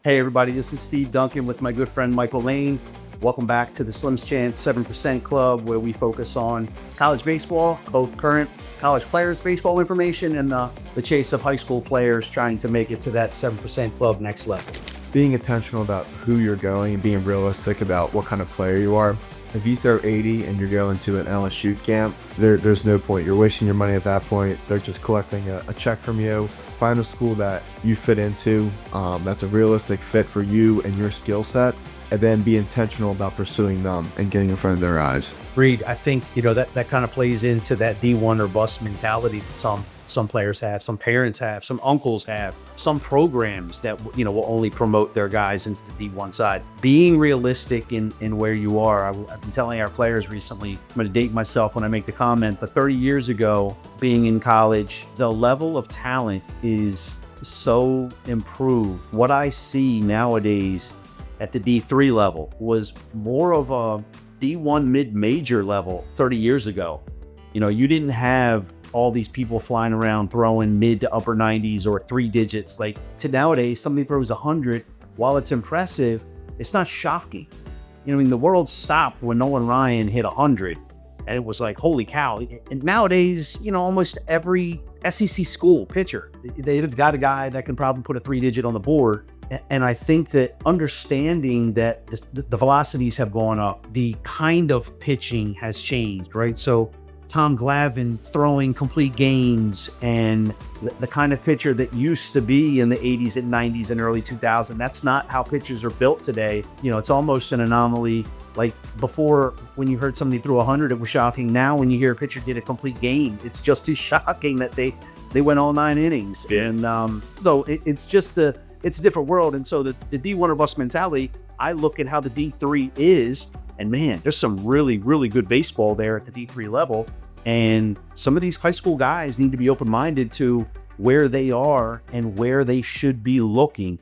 Hey everybody, this is Steve Duncan with my good friend Michael Lane. Welcome back to the Slim's Chance 7% Club, where we focus on college baseball, both current college players' baseball information and the chase of high school players trying to make it to that 7% Club next level. Being intentional about who you're going and being realistic about what kind of player you are. If you throw 80 and you're going to an LSU camp, there's no point. You're wasting your money at that point. They're just collecting a check from you. Find a school that you fit into, that's a realistic fit for you and your skill set, and then be intentional about pursuing them and getting in front of their eyes. Reed, I think that kind of plays into that D1 or bust mentality that some players have, some parents have, some uncles have, some programs that will only promote their guys into the D1 side. Being realistic in where you are. I've been telling our players recently, I'm going to date myself when I make the comment, but 30 years ago, being in college, the level of talent is so improved. What I see nowadays at the D3 level was more of a D1 mid-major level 30 years ago. You didn't have all these people flying around throwing mid to upper 90s or 3 digits. Like to nowadays, somebody throws 100. While it's impressive, it's not shocking. The world stopped when Nolan Ryan hit 100, and it was like, holy cow. And nowadays, almost every SEC school pitcher, they've got a guy that can probably put a 3-digit on the board. And I think that understanding that the velocities have gone up, the kind of pitching has changed, right? So Tom Glavine throwing complete games and the kind of pitcher that used to be in the 80s and 90s and early 2000s, that's not how pitchers are built today. It's almost an anomaly. Like before, when you heard somebody throw 100, it was shocking. Now when you hear a pitcher get a complete game, it's just as shocking that they went all 9 innings. Yeah. And so it's just it's a different world. And so the D1 or bust mentality, I look at how the D3 is, and man, there's some really, really good baseball there at the D3 level. And some of these high school guys need to be open-minded to where they are and where they should be looking